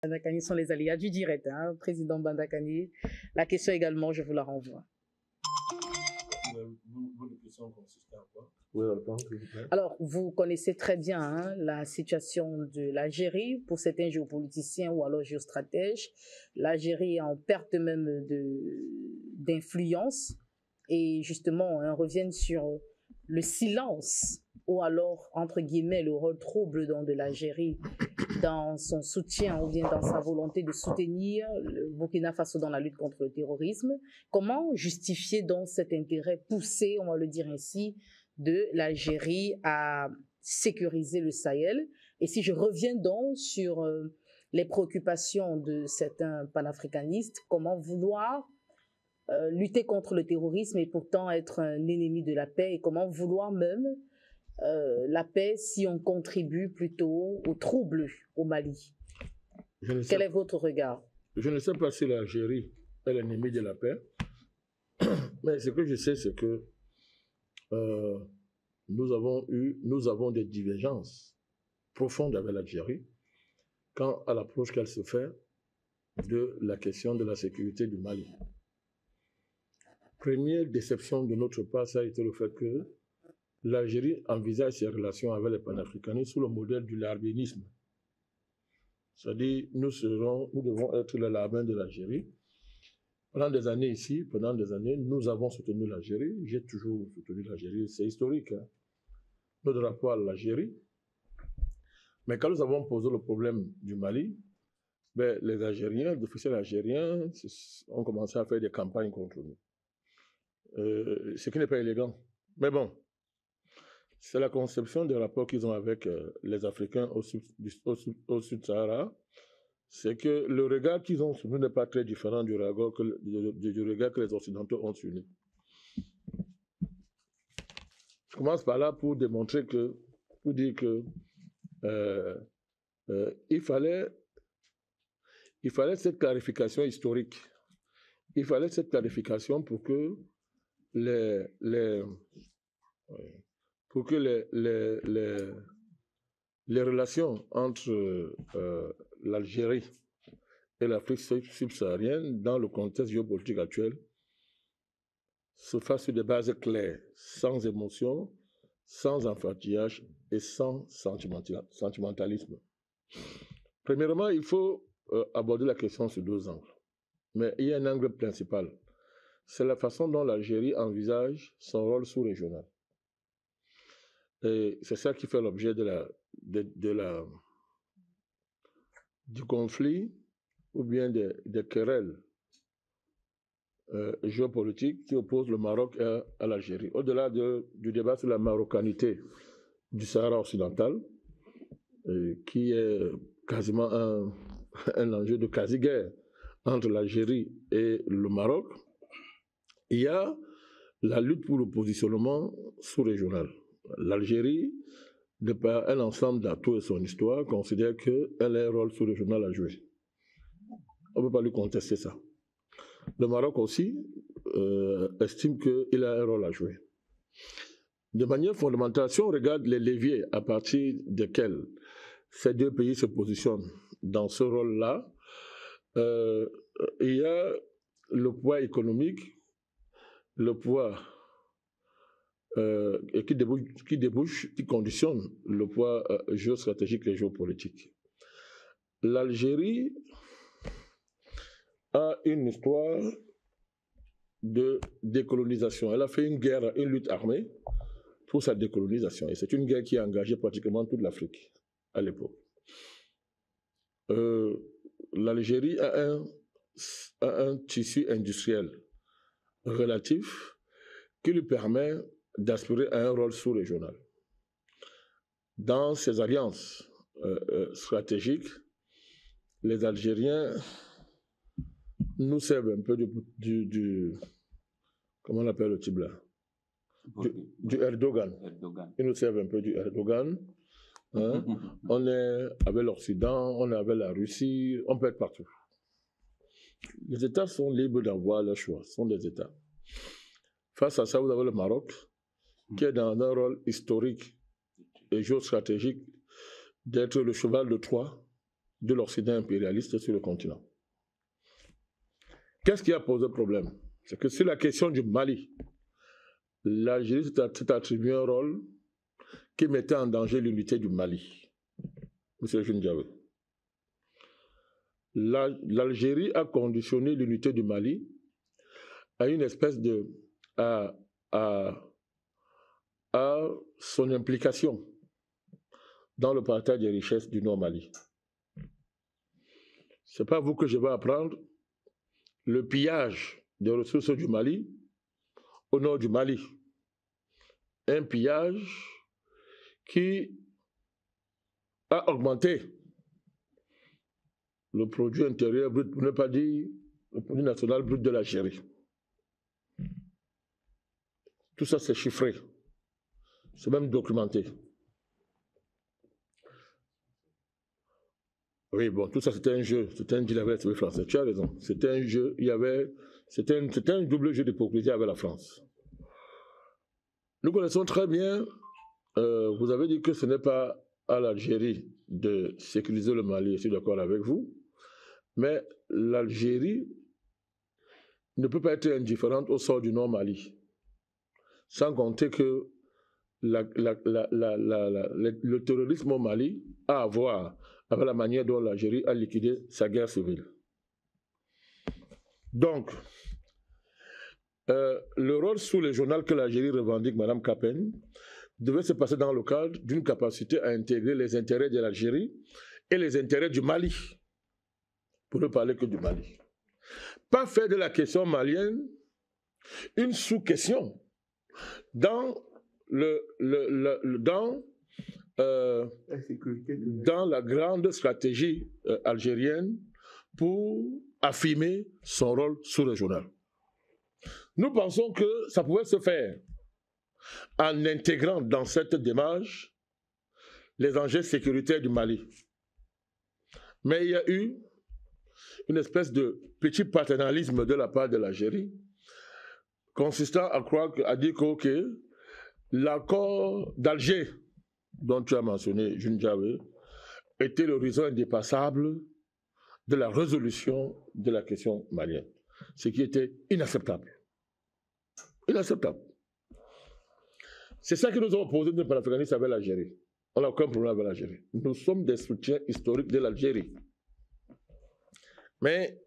Bandakani sont les aléas du direct, hein, président Bandakani. La question également, je vous la renvoie. Votre question consiste en quoi? Oui, alors, vous connaissez très bien la situation de l'Algérie. Pour certains géopoliticiens ou alors géostratèges, l'Algérie est en perte même d'influence. Et justement, on revient sur le silence ou alors, entre guillemets, le rôle trouble de l'Algérie dans son soutien ou bien dans sa volonté de soutenir le Burkina Faso dans la lutte contre le terrorisme. Comment justifier donc cet intérêt poussé, on va le dire ainsi, de l'Algérie à sécuriser le Sahel? Et si je reviens donc sur les préoccupations de certains panafricanistes, comment vouloir lutter contre le terrorisme et pourtant être un ennemi de la paix, et comment vouloir même la paix si on contribue plutôt au trouble au Mali? Quel est votre regard? Je ne sais pas si l'Algérie est l'ennemi de la paix, mais ce que je sais, c'est que nous avons des divergences profondes avec l'Algérie quant à l'approche qu'elle se fait de la question de la sécurité du Mali. Première déception de notre part, ça a été le fait que l'Algérie envisage ses relations avec les panafricanistes sous le modèle du larbinisme. C'est-à-dire, nous devons être le larbin de l'Algérie. Pendant des années ici, nous avons soutenu l'Algérie. J'ai toujours soutenu l'Algérie, c'est historique. Hein? Nos drapeaux à l'Algérie. Mais quand nous avons posé le problème du Mali, les Algériens, les officiels algériens, ont commencé à faire des campagnes contre nous. Ce qui n'est pas élégant. Mais bon, c'est la conception des rapports qu'ils ont avec les Africains au Sud-Sahara. C'est que le regard qu'ils ont sur nous n'est pas très différent du regard que les Occidentaux ont sur nous. Je commence par là pour dire que il fallait cette clarification historique. Il fallait cette clarification pour que les relations entre l'Algérie et l'Afrique subsaharienne, dans le contexte géopolitique actuel, se fassent sur des bases claires, sans émotion, sans enfantillage et sans sentimentalisme. Premièrement, il faut aborder la question sur deux angles. Mais il y a un angle principal. C'est la façon dont l'Algérie envisage son rôle sous-régional. Et c'est ça qui fait l'objet du conflit ou bien des querelles géopolitiques qui opposent le Maroc à l'Algérie. Au-delà du débat sur la marocanité du Sahara occidental, qui est quasiment un enjeu de quasi-guerre entre l'Algérie et le Maroc, il y a la lutte pour le positionnement sous-régional. L'Algérie, de par un ensemble d'atouts et son histoire, considère qu'elle a un rôle sous-régional à jouer. On ne peut pas lui contester ça. Le Maroc aussi estime qu'il a un rôle à jouer. De manière fondamentale, si on regarde les leviers à partir desquels ces deux pays se positionnent dans ce rôle-là, il y a le poids économique, le poids qui conditionne le poids géostratégique et géopolitique. L'Algérie a une histoire de décolonisation. Elle a fait une lutte armée pour sa décolonisation. Et c'est une guerre qui a engagé pratiquement toute l'Afrique à l'époque. L'Algérie a un tissu industriel relatif qui lui permet d'aspirer à un rôle sous-régional. Dans ces alliances stratégiques, les Algériens nous servent un peu comment on appelle le type là? Du Erdogan. Ils nous servent un peu du Erdogan. Hein? On est avec l'Occident, on est avec la Russie, on peut être partout. Les États sont libres d'avoir leur choix, sont des États. Face à ça, vous avez le Maroc, qui est dans un rôle historique et géostratégique d'être le cheval de Troie de l'Occident impérialiste sur le continent. Qu'est-ce qui a posé problème? C'est que sur la question du Mali, l'Algérie s'est attribué un rôle qui mettait en danger l'unité du Mali. Monsieur Jundiawe. L'Algérie a conditionné l'unité du Mali à une espèce de... à son implication dans le partage des richesses du Nord Mali. Ce n'est pas vous que je vais apprendre. Le pillage des ressources du Mali au nord du Mali. Un pillage qui a augmenté le produit intérieur brut, pour ne pas dire le produit national brut de l'Algérie. Tout ça, c'est chiffré. C'est même documenté. Oui, bon, tout ça, c'était un jeu. C'était un deal avec les Français. Tu as raison. C'était un jeu. C'était un double jeu d'hypocrisie avec la France. Nous connaissons très bien, vous avez dit que ce n'est pas à l'Algérie de sécuriser le Mali, je suis d'accord avec vous, mais l'Algérie ne peut pas être indifférente au sort du Nord Mali. Sans compter que le terrorisme au Mali a à voir avec la manière dont l'Algérie a liquidé sa guerre civile. Donc, le rôle sous le journal que l'Algérie revendique, Mme Kappen, devait se passer dans le cadre d'une capacité à intégrer les intérêts de l'Algérie et les intérêts du Mali, pour ne parler que du Mali. Pas faire de la question malienne une sous-question dans la grande stratégie algérienne pour affirmer son rôle sous-régional. Nous pensons que ça pouvait se faire en intégrant dans cette démarche les enjeux sécuritaires du Mali. Mais il y a eu une espèce de petit paternalisme de la part de l'Algérie, consistant à dire que l'accord d'Alger, dont tu as mentionné, Jundiawe, était l'horizon indépassable de la résolution de la question malienne, ce qui était inacceptable. Inacceptable. C'est ça que nous avons posé de panafricanistes avec l'Algérie. On n'a aucun problème avec l'Algérie. Nous sommes des soutiens historiques de l'Algérie. Mais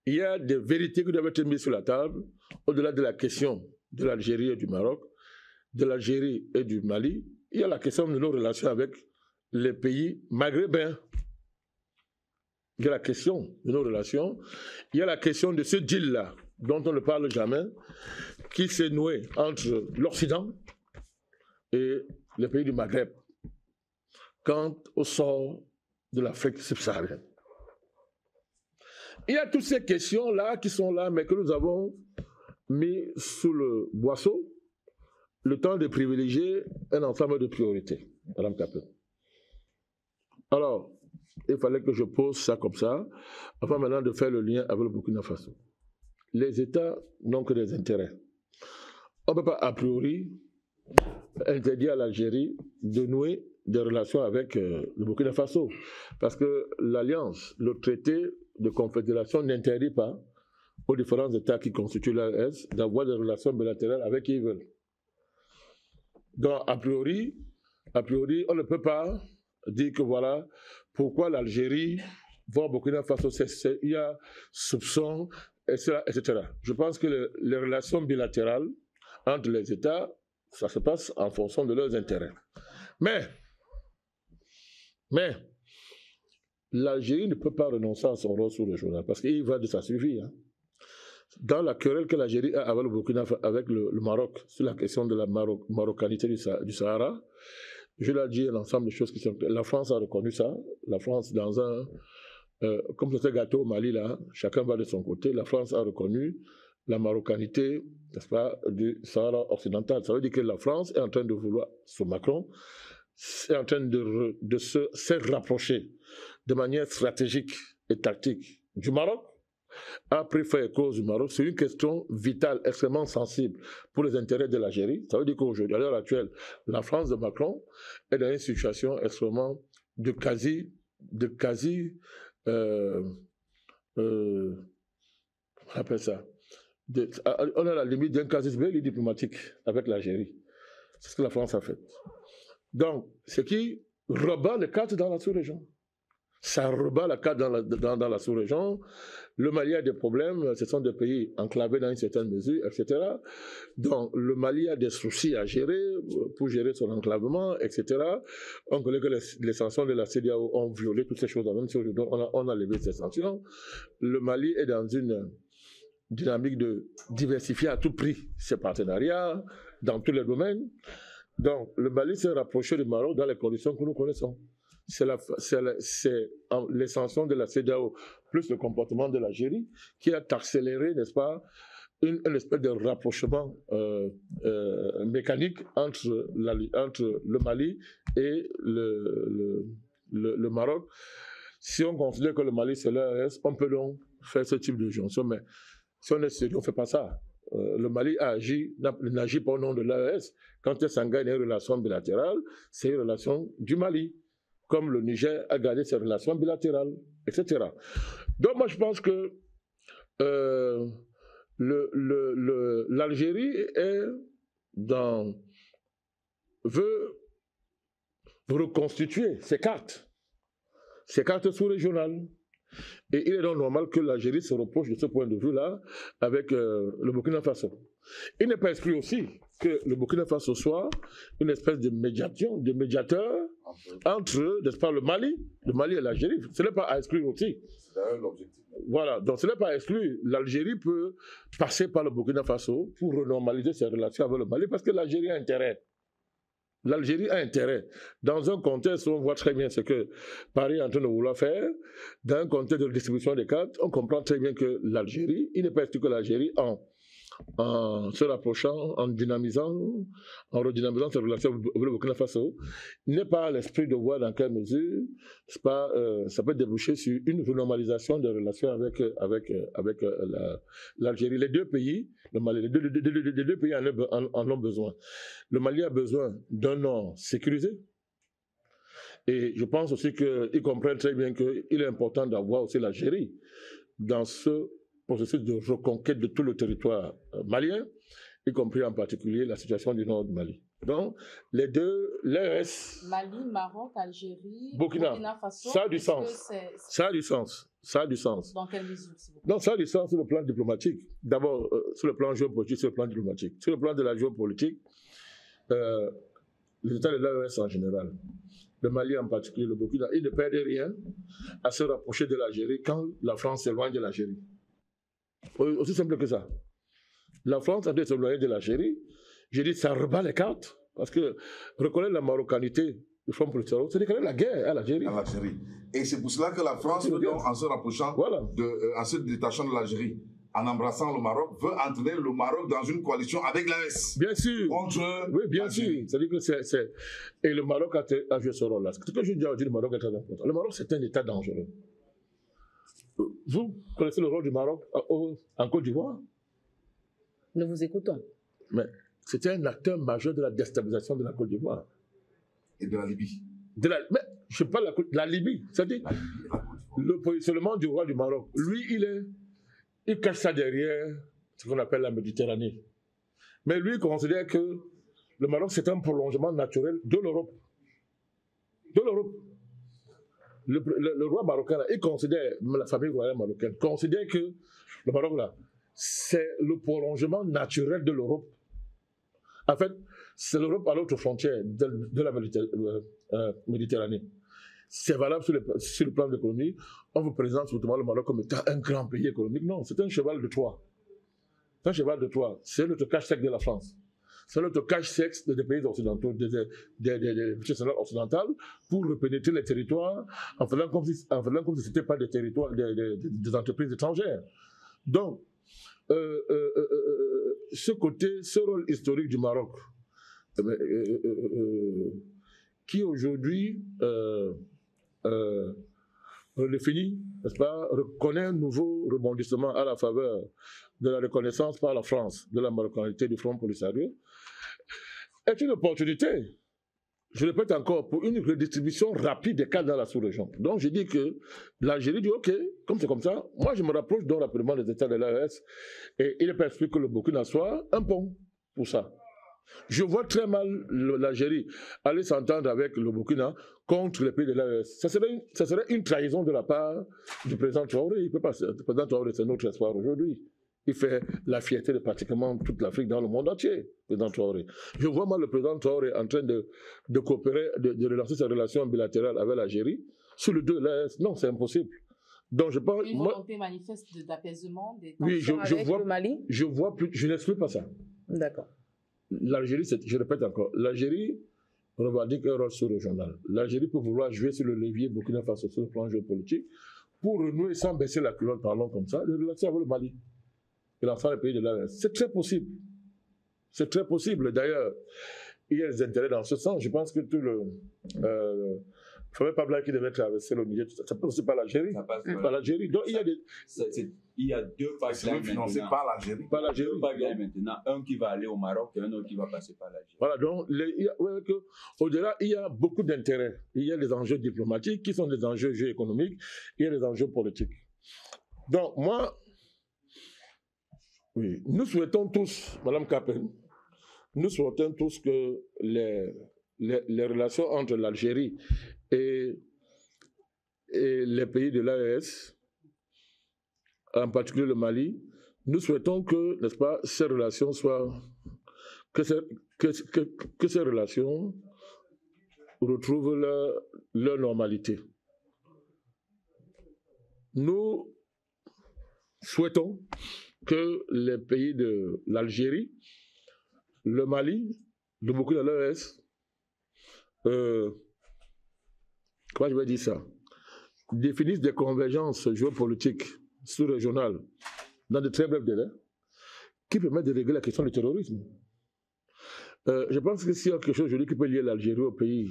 il y a des vérités qui doivent être mises sur la table, au-delà de la question de l'Algérie et du Maroc, de l'Algérie et du Mali. Il y a la question de nos relations avec les pays maghrébins. Il y a la question de nos relations. Il y a la question de ce deal-là, dont on ne parle jamais, qui s'est noué entre l'Occident et les pays du Maghreb quant au sort de l'Afrique subsaharienne. Il y a toutes ces questions-là qui sont là, mais que nous avons mis sous le boisseau le temps de privilégier un ensemble de priorités, Madame Kappen. Alors, il fallait que je pose ça comme ça, avant maintenant de faire le lien avec le Burkina Faso. Les États n'ont que des intérêts. On ne peut pas, a priori, interdire à l'Algérie de nouer des relations avec le Burkina Faso. Parce que l'alliance, le traité de confédération n'interdit pas aux différents États qui constituent l'AES d'avoir des relations bilatérales avec qui ils veulent. Donc, a priori, on ne peut pas dire que voilà pourquoi l'Algérie va au Burkina Faso, il y a soupçon, etc. Je pense que les relations bilatérales entre les États, ça se passe en fonction de leurs intérêts. Mais l'Algérie ne peut pas renoncer à son rôle sous-régional parce qu'il va de sa survie. Hein. Dans la querelle que l'Algérie a avec le Burkina, avec le Maroc, sur la question de la marocanité du Sahara, je l'ai dit, l'ensemble des choses qui sont... La France a reconnu ça. La France, dans un... comme c'était gâteau au Mali, là, chacun va de son côté. La France a reconnu la marocanité, n'est-ce pas, du Sahara occidental. Ça veut dire que la France est en train de vouloir, sous Macron, est en train de se rapprocher de manière stratégique et tactique du Maroc, a pris fait cause du Maroc. C'est une question vitale, extrêmement sensible pour les intérêts de l'Algérie. Ça veut dire qu'aujourd'hui, à l'heure actuelle, la France de Macron est dans une situation extrêmement de quasi de quasi, on appelle ça, on a la limite d'un casus belli diplomatique avec l'Algérie. C'est ce que la France a fait. Donc, ce qui rebat les cartes dans la sous-région. Ça rebat la carte dans la sous-région. Le Mali a des problèmes, ce sont des pays enclavés dans une certaine mesure, etc. Donc, le Mali a des soucis à gérer pour gérer son enclavement, etc. On connaît que les sanctions de la CEDEAO ont violé toutes ces choses. Même si aujourd'hui, on a levé ces sanctions. Le Mali est dans une dynamique de diversifier à tout prix ses partenariats dans tous les domaines. Donc, le Mali s'est rapproché du Maroc dans les conditions que nous connaissons. C'est les sanctions de la CEDEAO plus le comportement de l'Algérie qui a accéléré, n'est-ce pas, une espèce de rapprochement mécanique entre le Mali et le Maroc. Si on considère que le Mali c'est l'AES, on peut donc faire ce type de jonction, mais si on est sérieux, on ne fait pas ça. Le Mali n'agit pas au nom de l'AES. Quand il s'engage dans une relation bilatérale, c'est une relation du Mali, comme le Niger a gardé ses relations bilatérales, etc. Donc moi je pense que l'Algérie veut reconstituer ses cartes sous-régionales. Et il est donc normal que l'Algérie se reproche de ce point de vue-là avec le Burkina Faso. Il n'est pas exclu aussi que le Burkina Faso soit une espèce de médiateur entre, n'est-ce pas, le Mali et l'Algérie. Ce n'est pas à exclure aussi. C'est d'ailleurs l'objectif. Voilà, donc ce n'est pas exclu. L'Algérie peut passer par le Burkina Faso pour renormaliser ses relations avec le Mali parce que l'Algérie a intérêt. L'Algérie a intérêt. Dans un contexte où on voit très bien ce que Paris est en train de vouloir faire, dans un contexte de distribution des cartes, on comprend très bien que l'Algérie, il n'est pas exclu que l'Algérie, en se rapprochant, en redynamisant ses relations avec le Burkina Faso, n'est pas à l'esprit de voir dans quelle mesure ça peut déboucher sur une renormalisation des relations avec l'Algérie. Les deux pays, le Mali, les deux pays en ont besoin. Le Mali a besoin d'un nord sécurisé. Et je pense aussi qu'ils comprennent très bien qu'il est important d'avoir aussi l'Algérie dans ce processus de reconquête de tout le territoire malien, y compris en particulier la situation du nord du Mali. Donc, les deux, l'AES... Mali, Maroc, Algérie, Burkina Faso... Ça a du sens. Ça a du sens. Ça a du sens. Dans quelle mesure, s'il vous plaît? Donc, ça a du sens sur le plan diplomatique. D'abord, sur le plan géopolitique, sur le plan diplomatique. Sur le plan de la géopolitique, les États de l'AES en général, le Mali en particulier, le Burkina, ils ne perdent rien à se rapprocher de l'Algérie quand la France s'éloigne de l'Algérie. Aussi simple que ça. La France a dû s'éloigner de l'Algérie. J'ai dit, ça rebat les cartes. Parce que reconnaître la marocanité du Front Polisario, c'est déclarer la guerre à l'Algérie. Et c'est pour cela que la France, en se rapprochant, en se détachant de l'Algérie, en embrassant le Maroc, veut entraîner le Maroc dans une coalition avec l'AES. Bien sûr. Oui, bien sûr. C'est-à-dire que Et le Maroc a joué ce rôle-là. Ce que je dis aujourd'hui, le Maroc est très important. Le Maroc, c'est un État dangereux. Vous connaissez le rôle du Maroc en Côte d'Ivoire? Nous vous écoutons. Mais c'était un acteur majeur de la déstabilisation de la Côte d'Ivoire. Et de la Libye. Mais je parle de la Libye. C'est-à-dire le positionnement du roi du Maroc. Lui, il cache ça derrière ce qu'on appelle la Méditerranée. Mais lui, il considère que le Maroc, c'est un prolongement naturel de l'Europe. De l'Europe. Le roi marocain, il considère, la famille royale marocaine, considère que le Maroc, là, c'est le prolongement naturel de l'Europe. En fait, c'est l'Europe à l'autre frontière de la Méditerranée. C'est valable sur le plan de l'économie. On vous présente souvent le Maroc comme étant un grand pays économique. Non, c'est un cheval de Troie. C'est un cheval de Troie. C'est notre cache-sec de la France. C'est notre cache-sec des pays occidentaux, des nations occidentales, pour pénétrer les territoires en faisant comme si ce n'était pas des territoires, des entreprises étrangères. Donc, ce rôle historique du Maroc, qui aujourd'hui redéfinit, n'est-ce pas, reconnaît un nouveau rebondissement à la faveur de la reconnaissance par la France de la marocanité du Front Polisario, est une opportunité je répète encore, pour une redistribution rapide des cas dans la sous-région. Donc je dis que l'Algérie dit ok, comme c'est comme ça, moi je me rapproche donc rapidement des États de l'AES et il est perçu que le Burkina soit un pont pour ça. Je vois très mal l'Algérie aller s'entendre avec le Burkina contre les pays de l'AES. Ça serait une trahison de la part du président Traoré. Il peut pas, le président Traoré, c'est notre espoir aujourd'hui. Il fait la fierté de pratiquement toute l'Afrique dans le monde entier, le président Traoré. Je vois mal le président Traoré en train de coopérer, de relancer ses relations bilatérales avec l'Algérie sur le dos de l'AES. Non, c'est impossible. Donc je pense, une volonté manifeste d'apaisement des tensions oui, avec le Mali. Je n'exclus pas ça. D'accord. L'Algérie, je répète encore, l'Algérie revendique un rôle sous-régional. L'Algérie peut vouloir jouer sur le levier Burkina Faso sur le plan géopolitique pour renouer sans baisser la culotte, parlons comme ça, les relations avec le Mali et l'ensemble des pays de l'AES. C'est très possible. C'est très possible. D'ailleurs, il y a des intérêts dans ce sens. Je pense que tout le... Fabre Pabla qui devait traverser le Niger, ça passe aussi par l'Algérie. Par l'Algérie. Donc il y a des... Il y a deux pipelines financés par l'Algérie. Par l'Algérie. Deux pipelines maintenant. Un qui va aller au Maroc et un autre qui va passer par l'Algérie. Voilà, donc au-delà, il y a beaucoup d'intérêts. Il y a des enjeux diplomatiques qui sont des enjeux géoéconomiques, il y a des enjeux politiques. Donc moi, oui, nous souhaitons tous, Mme Capen, nous souhaitons tous que les relations entre l'Algérie et les pays de l'AES, en particulier le Mali, nous souhaitons que, n'est-ce pas, ces relations soient, que ces relations retrouvent leur normalité. Nous souhaitons que les pays de l'Algérie, le Mali, le Burkina Faso, comment je vais dire ça, définissent des convergences géopolitiques sous-régionales dans de très brefs délais qui permettent de régler la question du terrorisme. Je pense que s'il y a quelque chose aujourd'hui qui peut lier l'Algérie au pays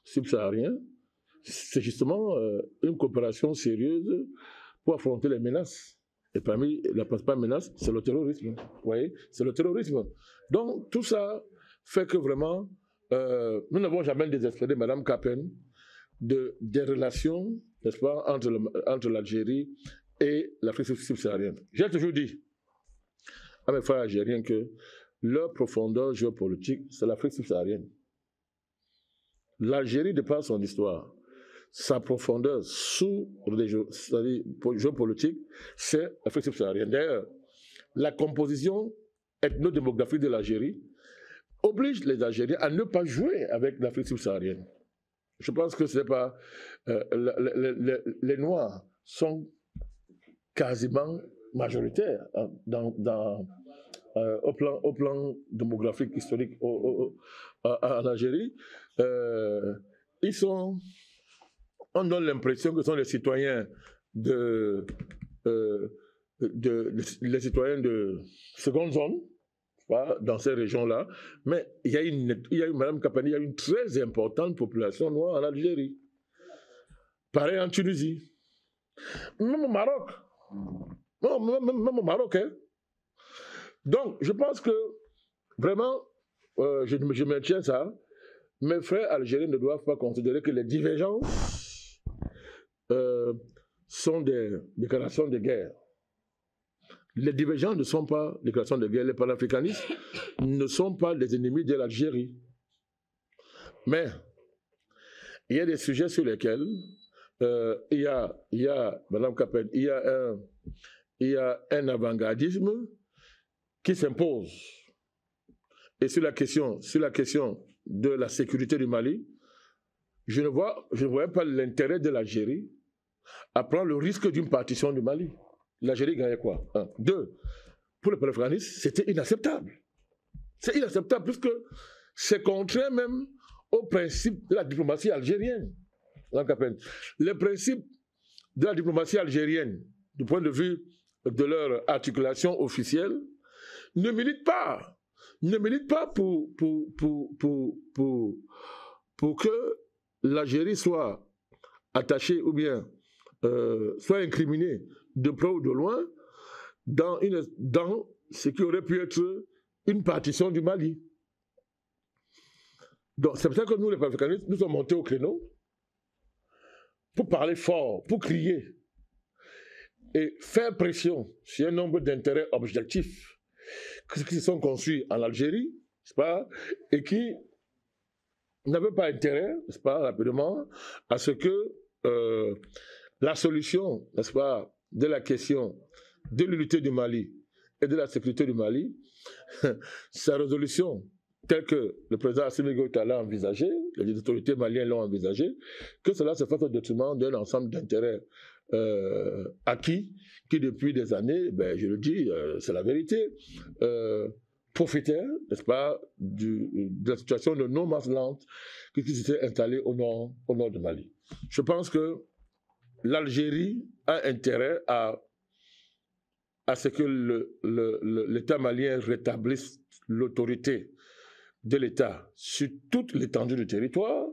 subsaharien, c'est justement une coopération sérieuse pour affronter les menaces. Et parmi la principale menace, c'est le terrorisme. Vous voyez, c'est le terrorisme. Donc, tout ça fait que vraiment, nous n'avons jamais désespéré, Mme Capen, des relations, n'est-ce pas, entre l'Algérie et l'Afrique subsaharienne. J'ai toujours dit à mes frères algériens que leur profondeur géopolitique, c'est l'Afrique subsaharienne. L'Algérie, de par son histoire, sa profondeur géopolitique, c'est l'Afrique subsaharienne. D'ailleurs, la composition ethnodémographique de l'Algérie oblige les Algériens à ne pas jouer avec l'Afrique subsaharienne. Je pense que c'est pas... les Noirs sont quasiment majoritaires au plan démographique, historique en Algérie. On donne l'impression que ce sont les citoyens les citoyens de seconde zone, dans ces régions-là, mais il y a Mme Kapani, il y a une très importante population noire en Algérie. Pareil en Tunisie. Même au Maroc. Même au Maroc. Hein. Donc, je pense que, vraiment, je maintiens ça. Mes frères algériens ne doivent pas considérer que les divergences sont des déclarations de guerre. Les divergences ne sont pas des déclarations de guerre. Les panafricanistes ne sont pas des ennemis de l'Algérie. Mais il y a des sujets sur lesquels il y a, Mme Capen, il y a un avant-gardisme qui s'impose. Et sur la question de la sécurité du Mali, je ne voyais pas l'intérêt de l'Algérie à prendre le risque d'une partition du Mali. L'Algérie gagnait quoi? 1. 2. Pour le panafricanisme, c'était inacceptable. C'est inacceptable puisque c'est contraire même au principe de la diplomatie algérienne. Les principes de la diplomatie algérienne, du point de vue de leur articulation officielle, ne militent pas pour que l'Algérie soit attachée ou bien soit incriminée de près ou de loin dans ce qui aurait pu être une partition du Mali. Donc c'est pour ça que nous, les panafricanistes, nous sommes montés au créneau pour parler fort, pour crier et faire pression sur un nombre d'intérêts objectifs qui se sont construits en Algérie, n'est-ce pas, et qui n'avaient pas intérêt, n'est-ce pas, rapidement, à ce que la solution, n'est-ce pas, de la question de l'unité du Mali et de la sécurité du Mali, sa résolution telle que le président Assimi Goïta l'a envisagé, les autorités maliennes l'ont envisagé, que cela se fasse au détriment d'un ensemble d'intérêts acquis qui depuis des années, ben, je le dis, c'est la vérité, profitaient, n'est-ce pas, de la situation de no man's land qui s'était installée au nord du Mali. Je pense que l'Algérie a intérêt à ce que l'État malien rétablisse l'autorité de l'État sur toute l'étendue du territoire.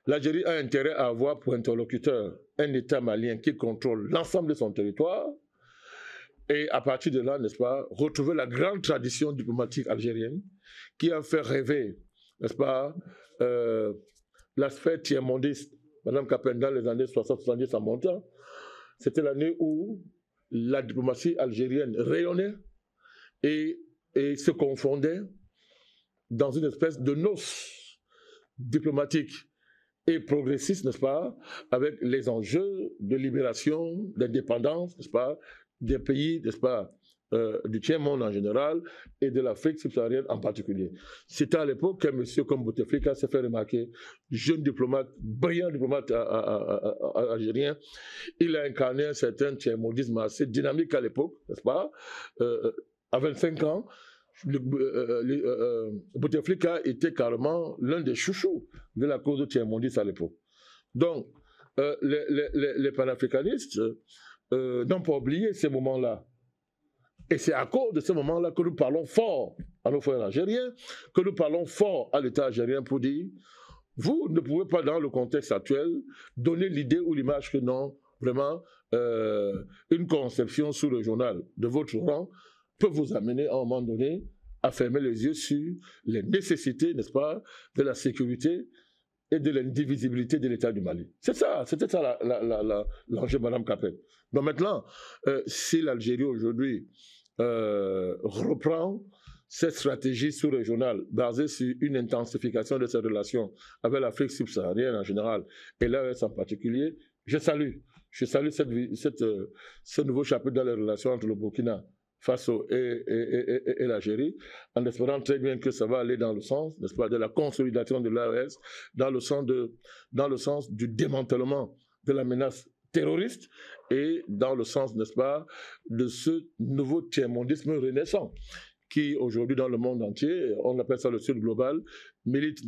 L'Algérie a intérêt à avoir pour interlocuteur un État malien qui contrôle l'ensemble de son territoire et à partir de là, n'est-ce pas, retrouver la grande tradition diplomatique algérienne qui a fait rêver, n'est-ce pas, l'aspect tiers-mondiste. Madame Capen, dans les années 60-70 en montant, c'était l'année où la diplomatie algérienne rayonnait et se confondait dans une espèce de noce diplomatique et progressiste, n'est-ce pas, avec les enjeux de libération, d'indépendance, n'est-ce pas, des pays, n'est-ce pas, du tiers-monde en général et de l'Afrique subsaharienne en particulier. C'était à l'époque qu'un monsieur comme Bouteflika s'est fait remarquer, jeune diplomate, brillant diplomate algérien. Il a incarné un certain tiers-mondisme assez dynamique à l'époque, n'est-ce pas, à 25 ans. Bouteflika était carrément l'un des chouchous de la cause tiers-mondiste à l'époque. Donc, les panafricanistes n'ont pas oublié ces moments-là. Et c'est à cause de ces moments-là que nous parlons fort à nos frères algériens, que nous parlons fort à l'État algérien pour dire, vous ne pouvez pas, dans le contexte actuel, donner l'idée ou l'image que non, vraiment, une conception sous-régionale de votre rang peut vous amener à un moment donné à fermer les yeux sur les nécessités, n'est-ce pas, de la sécurité et de l'indivisibilité de l'État du Mali. C'est ça, c'était ça l'enjeu, Madame Capet. Donc maintenant, si l'Algérie aujourd'hui reprend cette stratégie sous-régionale basée sur une intensification de ses relations avec l'Afrique subsaharienne en général et l'AES en particulier, je salue ce nouveau chapitre dans les relations entre le Burkina Faso et l'Algérie, en espérant très bien que ça va aller dans le sens, n'est-ce pas, de la consolidation de l'AES, dans le sens du démantèlement de la menace terroriste et dans le sens, n'est-ce pas, de ce nouveau tiers-mondisme renaissant qui aujourd'hui dans le monde entier, on appelle ça le Sud global, milite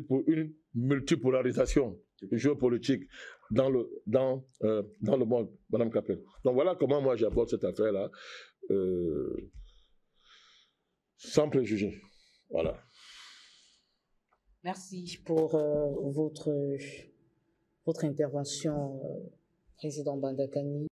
pour une multipolarisation géopolitique dans le monde, Madame Capel. Donc voilà comment moi j'aborde cette affaire-là, sans préjugés. Voilà. Merci pour votre intervention, Président Bandakani.